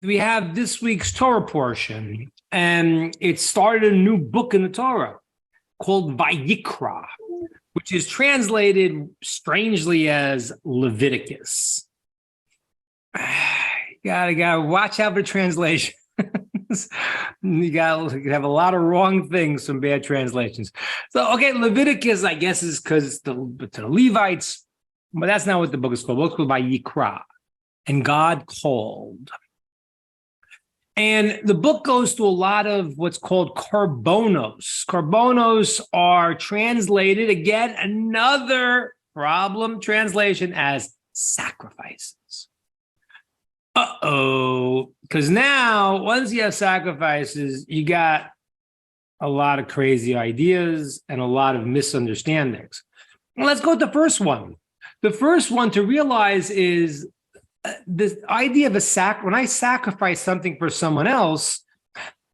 we have this week's Torah portion, and it started a new book in the Torah called Vayikra, which is translated strangely as Leviticus. You gotta watch out for translation. You have a lot of wrong things from bad translations. So, okay, Leviticus, I guess, is because it's to the Levites, but that's not what the book is called. The book is called Vayikra, and God called. And the book goes through a lot of what's called korbanos. Korbanos are translated, again, another problem translation, as sacrifices. Because now, once you have sacrifices, you got a lot of crazy ideas and a lot of misunderstandings. Well, let's go with the first one. The first one to realize is this idea of when I sacrifice something for someone else,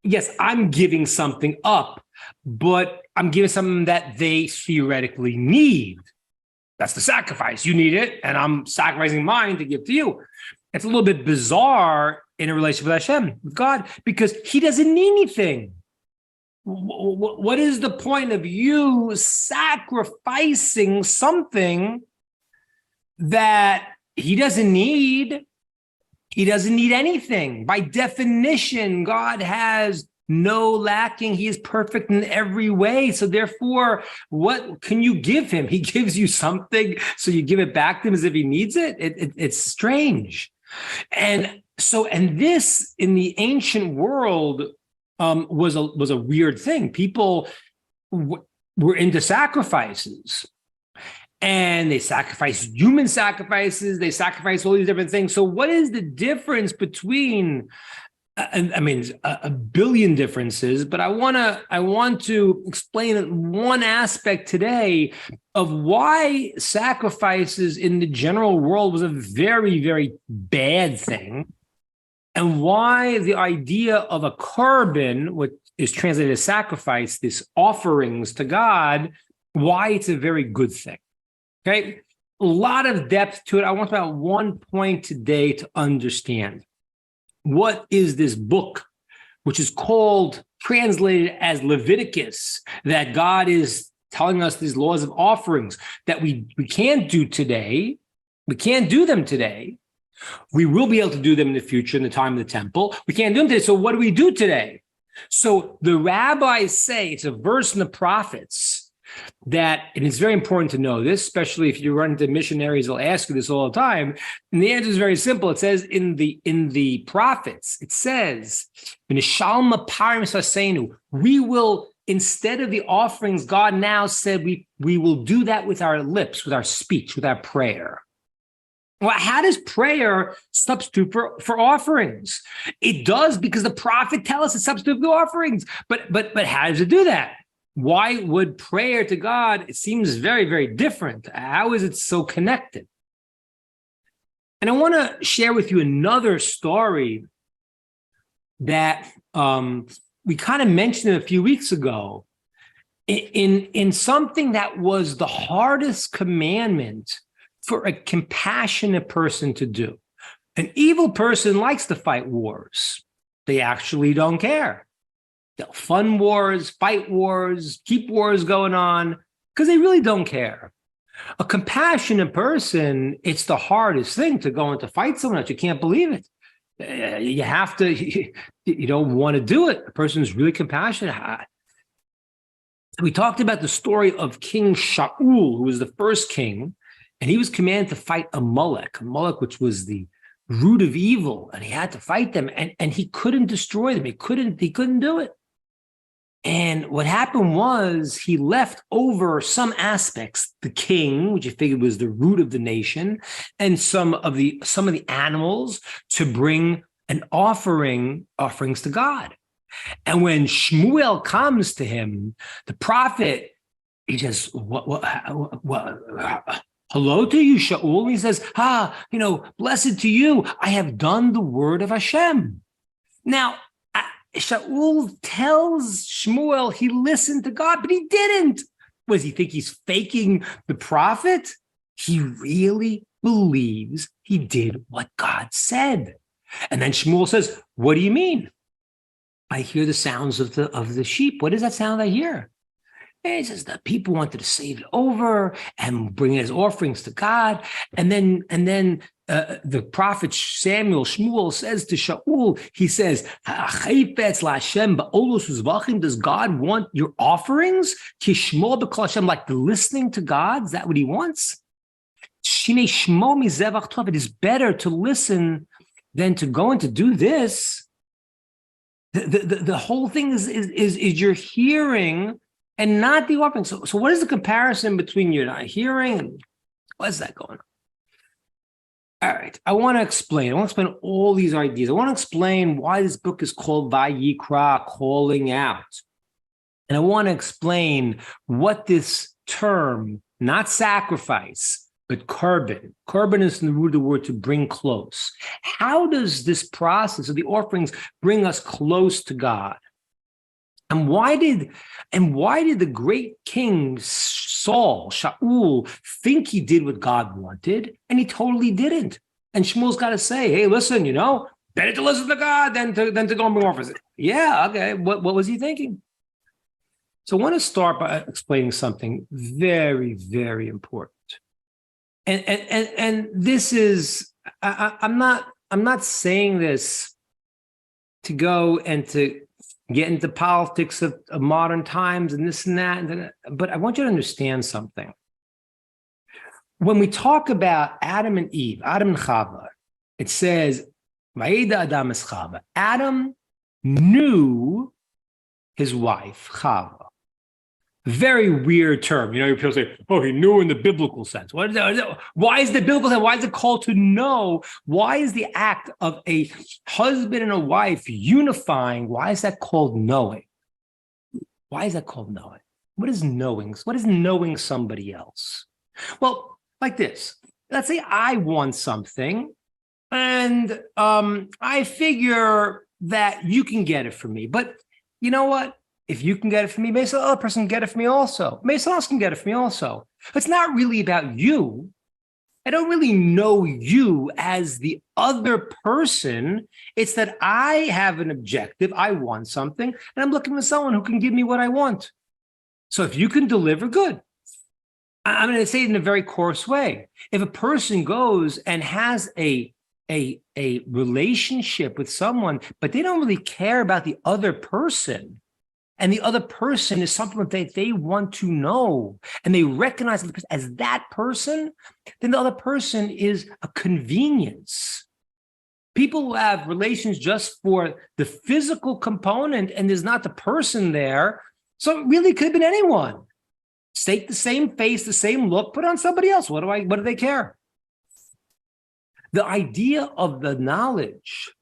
yes, I'm giving something up, but I'm giving something that they theoretically need. That's the sacrifice. You need it, and I'm sacrificing mine to give to you. It's a little bit bizarre in a relationship with Hashem, with God, because he doesn't need anything. What is the point of you sacrificing something that he doesn't need? He doesn't need anything. By definition, God has no lacking. He is perfect in every way. So therefore, what can you give him? He gives you something, so you give it back to him as if he needs it. It's strange. And this in the ancient world was a weird thing. People were into sacrifices. And they sacrifice human sacrifices. They sacrifice all these different things. So what is the difference between, a billion differences, but I want to explain one aspect today of why sacrifices in the general world was a very, very bad thing, and why the idea of a korban, which is translated as sacrifice, this offerings to God, why it's a very good thing. Okay, a lot of depth to it. I want about one point today to understand. What is this book, which is called, translated as Leviticus, that God is telling us these laws of offerings that we can't do today. We can't do them today. We will be able to do them in the future in the time of the temple. We can't do them today. So what do we do today? So the rabbis say, it's a verse in the prophets, that, and it's very important to know this, especially if you run into missionaries, they'll ask you this all the time. And the answer is very simple. It says in the prophets, it says, we will, instead of the offerings, God now said we will do that with our lips, with our speech, with our prayer. Well, how does prayer substitute for offerings? It does, because the prophet tells us it substitutes for offerings. But how does it do that? Why would prayer to God, it seems very, very different. How is it so connected? And I want to share with you another story that we kind of mentioned a few weeks ago in something that was the hardest commandment for a compassionate person to do. An evil person likes to fight wars. They actually don't care. They'll fund wars, fight wars, keep wars going on, because they really don't care. A compassionate person, it's the hardest thing to go into fight someone else. You can't believe it. You have to, you don't want to do it. A person who's really compassionate. We talked about the story of King Shaul, who was the first king, and he was commanded to fight Amalek, which was the root of evil, and he had to fight them, and he couldn't destroy them. He couldn't do it. And what happened was he left over some aspects, the king, which he figured was the root of the nation, and some of the animals to bring an offerings to God. And when Shmuel comes to him, the prophet, he says, what hello to you, Shaul. And he says, blessed to you. I have done the word of Hashem. Now, Shaul tells Shmuel he listened to God, but he didn't. Does he think he's faking the prophet? He really believes he did what God said. And then Shmuel says, what do you mean? I hear the sounds of the sheep. What is that sound I hear? And he says the people wanted to save it over and bring his offerings to God. And then the prophet Shmuel says to Shaul, he says, does God want your offerings? Like the listening to God, is that what he wants? It is better to listen than to go and to do this. The whole thing is you're hearing and not the offering. So what is the comparison between you're not hearing and what's that going on? All right, I want to explain all these ideas. I want to explain why this book is called Vayikra, calling out. And I want to explain what this term, not sacrifice, but korban. Korban is the root of the word to bring close. How does this process of the offerings bring us close to God? And why did the great king Saul, Shaul, think he did what God wanted, and he totally didn't? And Shmuel's got to say, hey, listen, better to listen to God than to go and bring offerings. Yeah, okay. What was he thinking? So I want to start by explaining something very, very important. And this is, I'm not saying this to go and to get into politics of modern times and this and that, but I want you to understand something. When we talk about Adam and Eve, Adam and Chava, it says, Vayeda Adam es Chava. Adam knew his wife, Chava. Very weird term. People say, oh, he knew in the biblical sense. What is that? Why is the biblical sense? Why is it called to know? Why is the act of a husband and a wife unifying? Why is that called knowing? Why is that called knowing? What is knowing? What is knowing somebody else? Well, like this. Let's say I want something and I figure that you can get it for me. But you know what? If you can get it for me, maybe some other person can get it for me also. Maybe someone else can get it for me also. It's not really about you. I don't really know you as the other person. It's that I have an objective. I want something, and I'm looking for someone who can give me what I want. So if you can deliver, good. I'm going to say it in a very coarse way. If a person goes and has a relationship with someone, but they don't really care about the other person, and the other person is something that they want to know, and they recognize the person as that person, then the other person is a convenience. People who have relations just for the physical component and there's not the person there, so it really could have been anyone. Take the same face, the same look, put on somebody else. What do they care? The idea of the knowledge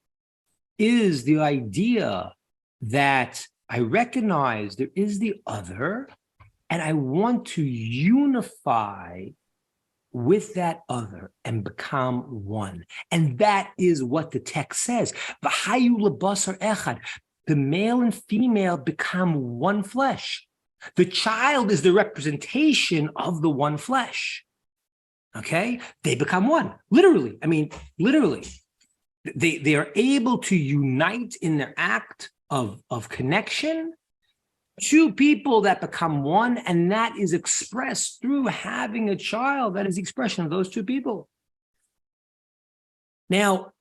is the idea that I recognize there is the other, and I want to unify with that other and become one. And that is what the text says. V'hayu lebasar echad. The male and female become one flesh. The child is the representation of the one flesh. Okay? They become one. Literally. Literally. They are able to unite in their act of connection, two people that become one, and that is expressed through having a child. That is the expression of those two people. Now,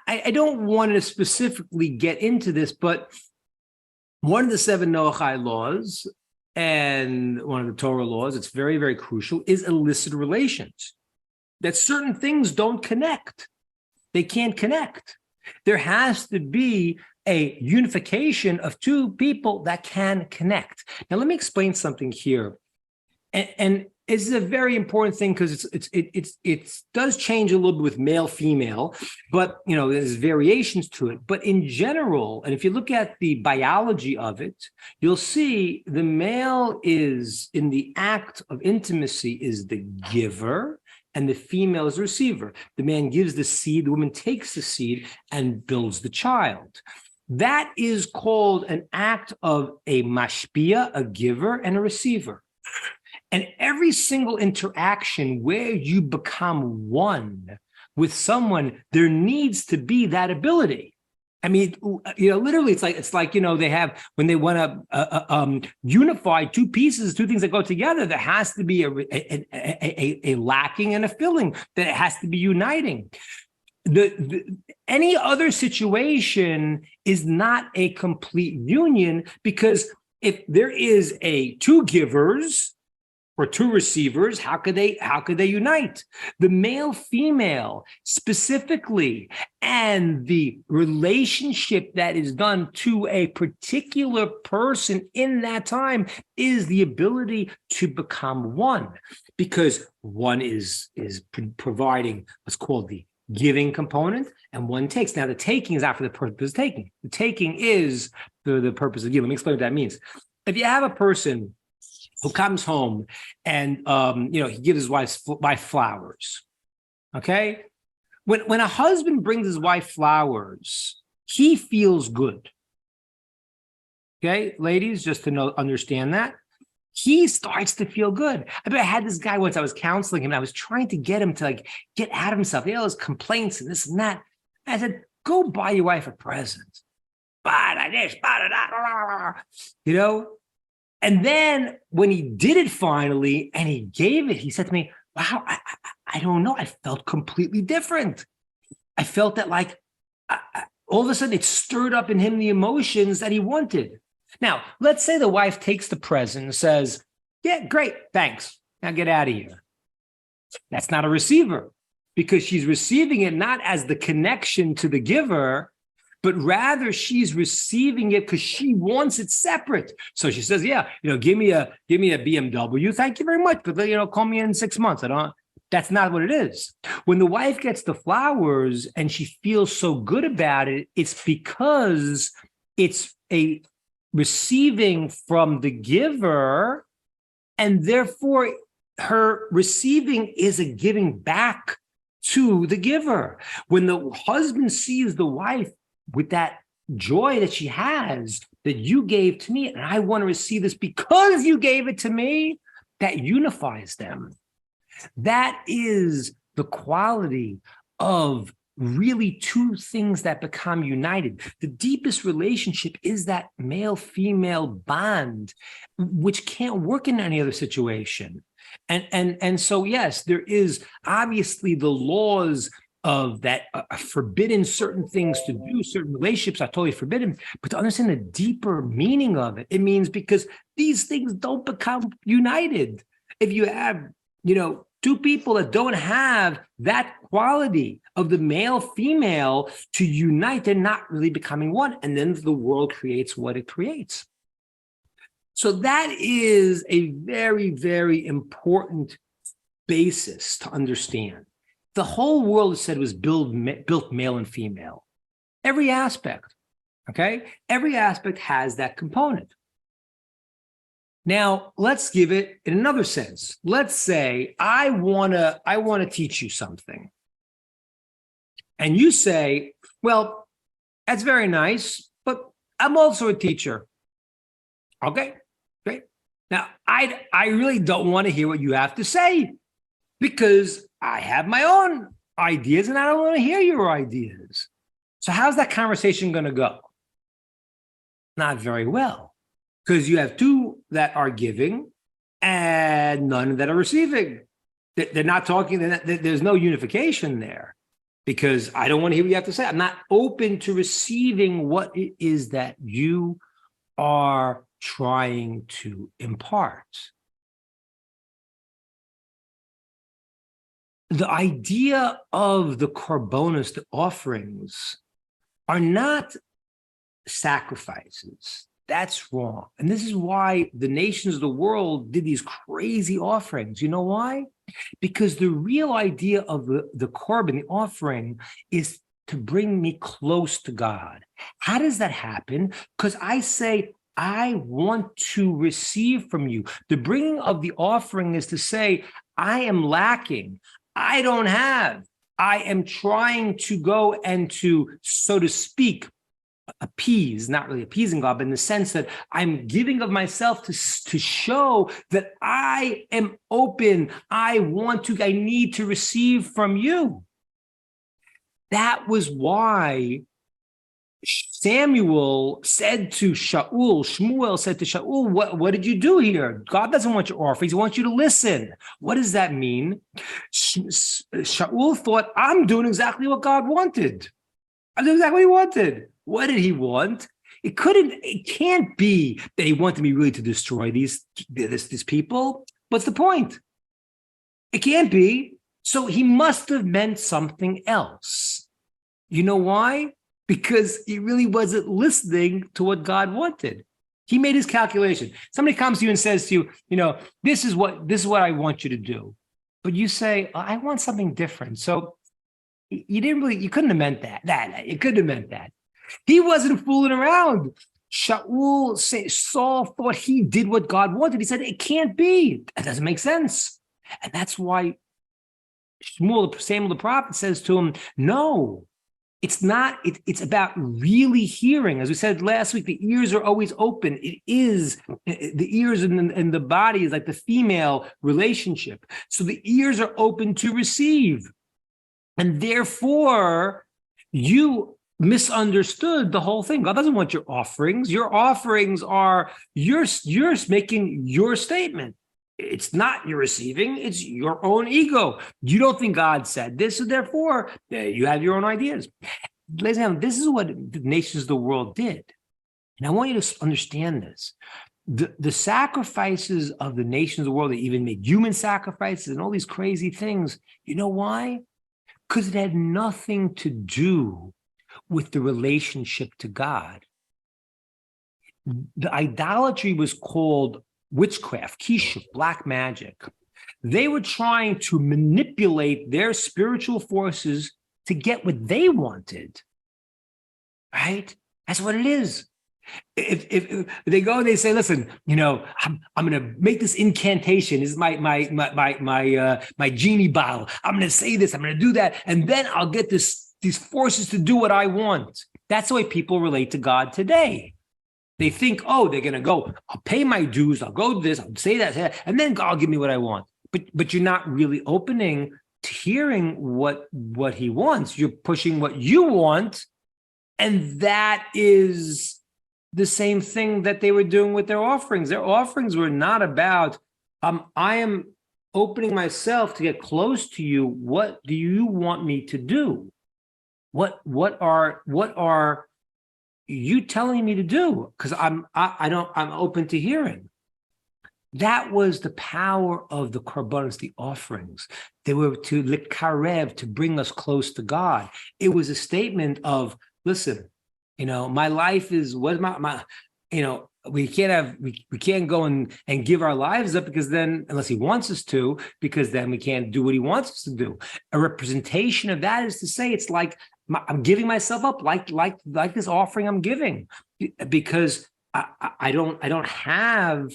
I don't want to specifically get into this, but one of the 7 Noachai laws and one of the Torah laws, it's very, very crucial, is illicit relations. That certain things don't connect. They can't connect. There has to be a unification of two people that can connect. Now, let me explain something here. And this is a very important thing because it does change a little bit with male, female, but there's variations to it. But in general, and if you look at the biology of it, you'll see the male is in the act of intimacy is the giver, and the female is the receiver. The man gives the seed, the woman takes the seed and builds the child. That is called an act of a mashpia, a giver, and a receiver. And every single interaction where you become one, with someone, there needs to be that ability. I mean, literally, it's like they have, when they want to unify two pieces, two things that go together, there has to be a lacking and a filling, that it has to be uniting. Any other situation is not a complete union, because if there is two givers or two receivers, how could they unite? The male female specifically, and the relationship that is done to a particular person in that time, is the ability to become one, because one is providing what's called the giving component, and one takes. Now, the taking is not for the purpose of taking. The taking is the purpose of giving. Let me explain what that means. If you have a person who comes home and he gives his wife flowers, okay? When a husband brings his wife flowers, he feels good. Okay, ladies, just to understand that. He starts to feel good. I had this guy once, I was counseling him, and I was trying to get him to get out of himself. He had all his complaints and this and that. I said, go buy your wife a present. Buy this, buy that, And then when he did it finally and he gave it, he said to me, wow, I don't know. I felt completely different. I felt that all of a sudden it stirred up in him the emotions that he wanted. Now, let's say the wife takes the present and says, yeah, great, thanks. Now get out of here. That's not a receiver, because she's receiving it not as the connection to the giver, but rather she's receiving it because she wants it separate. So she says, yeah, give me a BMW. Thank you very much. But call me in 6 months. That's not what it is. When the wife gets the flowers and she feels so good about it, it's because it's a receiving from the giver, and therefore her receiving is a giving back to the giver. When the husband sees the wife with that joy that she has, that you gave to me, and I want to receive this because you gave it to me, that unifies them. That is the quality of really two things that become united. The deepest relationship is that male-female bond, which can't work in any other situation. And so, yes, there is obviously the laws of that are forbidden certain things to do, certain relationships are totally forbidden, but to understand the deeper meaning of it, it means because these things don't become united. If you have, two people that don't have that quality of the male-female to unite, they're not really becoming one. And then the world creates what it creates. So that is a very, very important basis to understand. The whole world, it said, was built male and female. Every aspect, okay? Every aspect has that component. Now, let's give it in another sense. Let's say I want to teach you something. And you say, well, that's very nice, but I'm also a teacher. Okay, great. Now, I really don't want to hear what you have to say, because I have my own ideas and I don't want to hear your ideas. So how's that conversation going to go? Not very well, because you have two that are giving and none that are receiving. They're not talking, there's no unification there, because I don't want to hear what you have to say. I'm not open to receiving what it is that you are trying to impart. The idea of the korbanos, the offerings, are not sacrifices. That's wrong. And this is why the nations of the world did these crazy offerings. You know why? Because the real idea of the korban, the offering, is to bring me close to God. How does that happen? Because I say, I want to receive from you. The bringing of the offering is to say, I am lacking. I don't have. I am trying to go and to, so to speak, appease, not really appeasing God, but in the sense that I'm giving of myself to show that I am open. I need to receive from you. That was why Shmuel said to Shaul, what did you do here? God doesn't want your offerings. He wants you to listen. What does that mean? Shaul thought, I'm doing exactly what God wanted. I'm doing exactly what he wanted. What did he want? It can't be that he wanted me really to destroy these people. What's the point? It can't be. So he must have meant something else. You know why? Because he really wasn't listening to what God wanted. He made his calculation. Somebody comes to you and says to you, this is what I want you to do. But you say, I want something different. So you couldn't have meant that. You couldn't have meant that. He wasn't fooling around. Saul thought he did what God wanted. He said, it can't be. That doesn't make sense. And that's why Samuel the prophet says to him, no, it's not. It's about really hearing. As we said last week, the ears are always open. It is the ears and the body is like the female relationship. So the ears are open to receive. And therefore, you misunderstood the whole thing. God doesn't want your offerings. Your offerings are you're making your statement. It's not your receiving, it's your own ego. You don't think God said this, so therefore you have your own ideas. Ladies and gentlemen, this is what the nations of the world did. And I want you to understand this. The sacrifices of the nations of the world, they even made human sacrifices and all these crazy things. You know why? Because it had nothing to do with the relationship to God. The idolatry was called witchcraft, kishuf, black magic. They were trying to manipulate their spiritual forces to get what they wanted. Right? That's what it is. If they go and they say, listen, I'm going to make this incantation. This is my genie bottle. I'm going to say this. I'm going to do that, and then I'll get these forces to do what I want. That's the way people relate to God today. They think, they're going to go, I'll pay my dues, I'll go to this, I'll say that, and then God will give me what I want. But you're not really opening to hearing what he wants. You're pushing what you want, and that is the same thing that they were doing with their offerings. Their offerings were not about, I am opening myself to get close to you. What do you want me to do? What are you telling me to do? Because I'm open to hearing. That was the power of the korbanos, the offerings. They were to likarev, to bring us close to God. It was a statement of, listen, my life is what my we can't go and give our lives up, because then, unless he wants us to, because then we can't do what he wants us to do. A representation of that is to say, it's like I'm giving myself up, like this offering I'm giving, because I don't have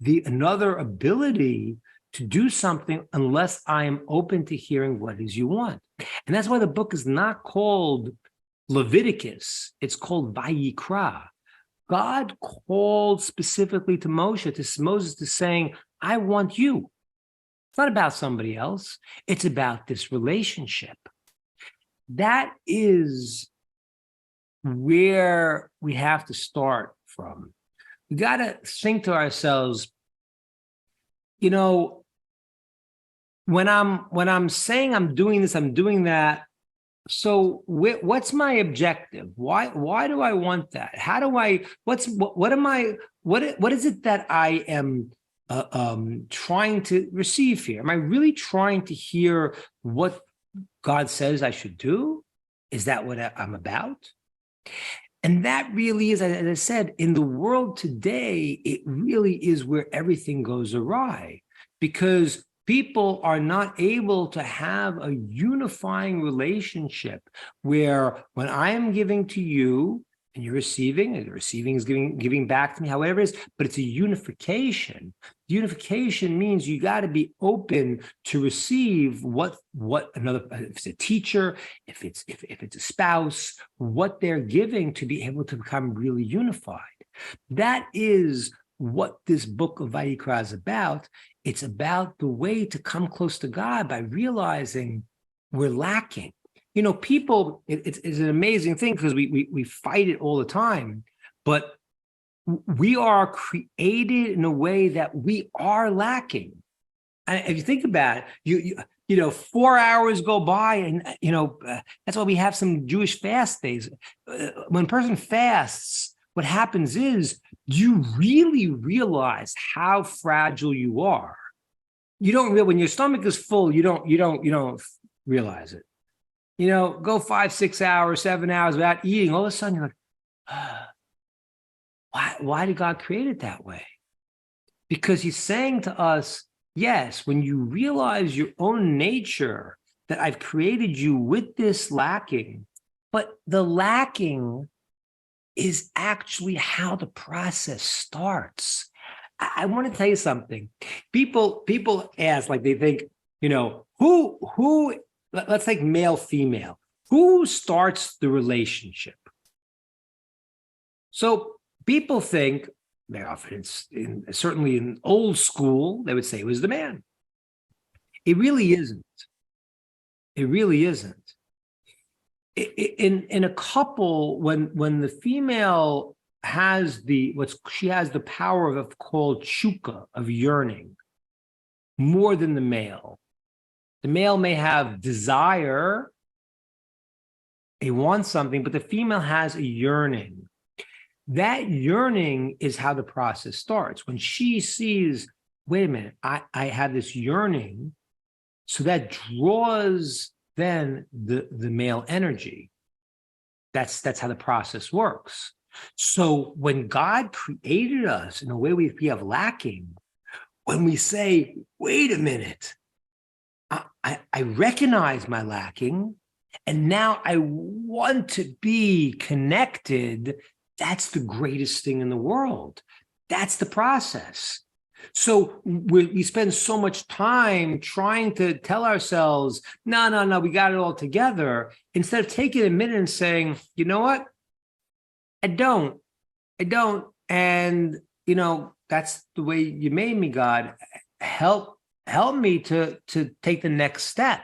another ability to do something unless I am open to hearing what it is you want. And that's why the book is not called Leviticus, it's called Vayikra. God called specifically to Moses to saying, I want you. It's not about somebody else. It's about this relationship. That is where we have to start from. We got to think to ourselves, when I'm saying I'm doing this, I'm doing that, so what's my objective? Why do I want that? How do I? What is it that I am trying to receive here? Am I really trying to hear what God says I should do? Is that what I'm about? And that really is, as I said, in the world today, it really is where everything goes awry, because people are not able to have a unifying relationship where when I am giving to you and you're receiving, and the receiving is giving back to me, however it is, but it's a unification. Unification means you got to be open to receive what another, if it's a teacher, if it's a spouse, what they're giving, to be able to become really unified. That is what this book of Vayikra is about. It's about the way to come close to God by realizing we're lacking. people, it's an amazing thing because we fight it all the time, but we are created in a way that we are lacking. And if you think about it, 4 hours go by, and that's why we have some Jewish fast days. When a person fasts, what happens is you really realize how fragile you are. You don't realize when your stomach is full. You don't realize it. Go 5, 6 hours, 7 hours without eating. All of a sudden, you're like, why did God create it that way? Because He's saying to us, yes, when you realize your own nature, that I've created you with this lacking, but the lacking is actually how the process starts. I want to tell you something. People ask, like they think, who, let's take male, female, who starts the relationship? So people think, very often, certainly in old school, they would say it was the man. It really isn't. It really isn't. In a couple, when the female has she has the power of called shuka, of yearning, more than the male. The male may have desire, he wants something, but the female has a yearning. That yearning is how the process starts. When she sees, wait a minute, I have this yearning, so that draws then the male energy. That's how the process works. So when God created us in a way we have lacking, when we say, wait a minute, I recognize my lacking, and now I want to be connected, that's the greatest thing in the world. That's the process. So we spend so much time trying to tell ourselves, no, we got it all together, instead of taking a minute and saying, you know what? I don't. And, that's the way you made me, God. Help me to take the next step.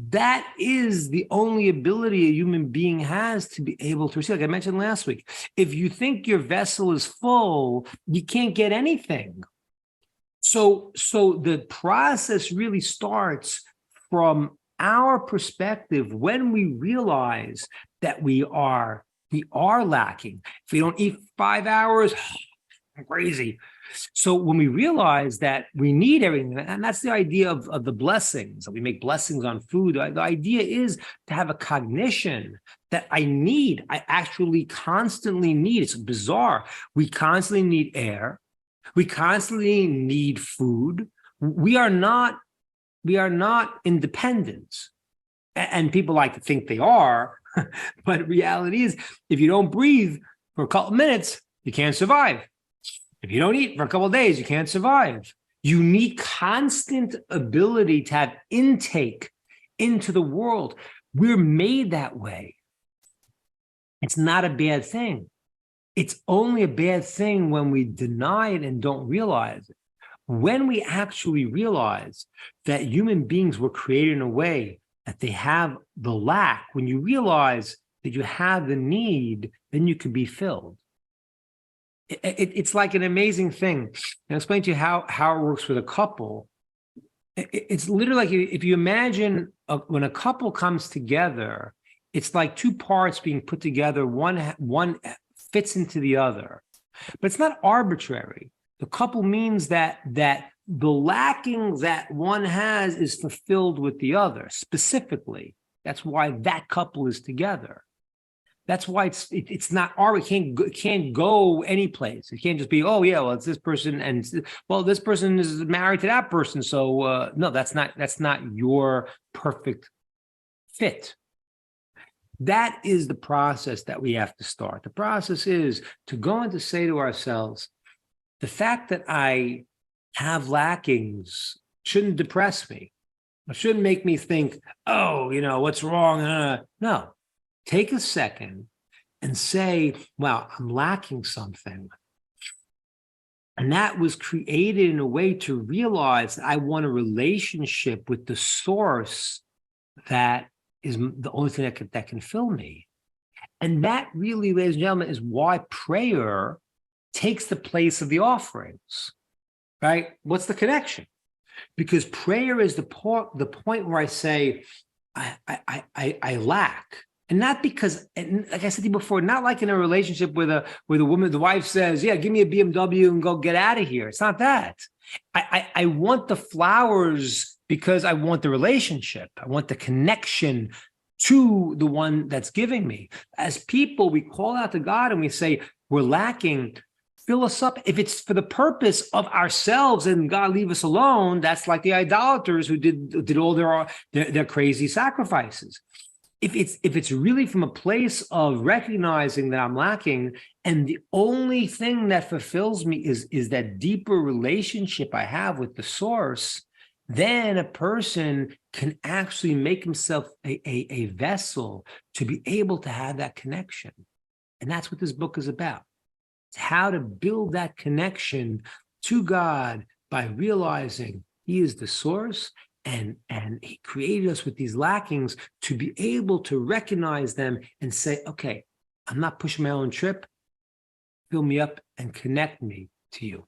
That is the only ability a human being has to be able to receive. Like I mentioned last week, if you think your vessel is full, you can't get anything. So the process really starts from our perspective when we realize that we are lacking. If we don't eat 5 hours, I'm crazy. So when we realize that we need everything, and that's the idea of the blessings, that we make blessings on food, the idea is to have a cognition that I actually constantly need. It's bizarre. We constantly need air. We constantly need food. We are not independent. And people like to think they are, but reality is, if you don't breathe for a couple of minutes, you can't survive. If you don't eat for a couple of days, you can't survive. You need constant ability to have intake into the world. We're made that way. It's not a bad thing. It's only a bad thing when we deny it and don't realize it. When we actually realize that human beings were created in a way that they have the lack, when you realize that you have the need, then you can be filled. It's like an amazing thing. I'll explain to you how it works with a couple. It's literally like if you imagine when a couple comes together, it's like two parts being put together. One fits into the other, but it's not arbitrary. The couple means that the lacking that one has is fulfilled with the other specifically. That's why that couple is together. That's why it's not it can't go any place. It can't just be, oh yeah, well it's this person, and well this person is married to that person, so no, that's not your perfect fit. That is the process that we have to start. The process is to go and to say to ourselves, the fact that I have lackings shouldn't depress me. It shouldn't make me think, oh, what's wrong? No. Take a second and say, wow, I'm lacking something. And that was created in a way to realize that I want a relationship with the source that is the only thing that can fill me. And that really, ladies and gentlemen, is why prayer takes the place of the offerings, right? What's the connection? Because prayer is the point where I say, I lack. And not because, and like I said to you before, not like in a relationship with a woman, the wife says, yeah, give me a BMW and go get out of here. It's not that. I want the flowers because I want the relationship. I want the connection to the one that's giving me. As people, we call out to God and we say, we're lacking. Fill us up. If it's for the purpose of ourselves and God leave us alone, that's like the idolaters who did all their crazy sacrifices. If it's really from a place of recognizing that I'm lacking, and the only thing that fulfills me is that deeper relationship I have with the source, then a person can actually make himself a vessel to be able to have that connection. And that's what this book is about. It's how to build that connection to God by realizing He is the source, and He created us with these lackings to be able to recognize them and say, okay, I'm not pushing my own trip. Fill me up and connect me to you.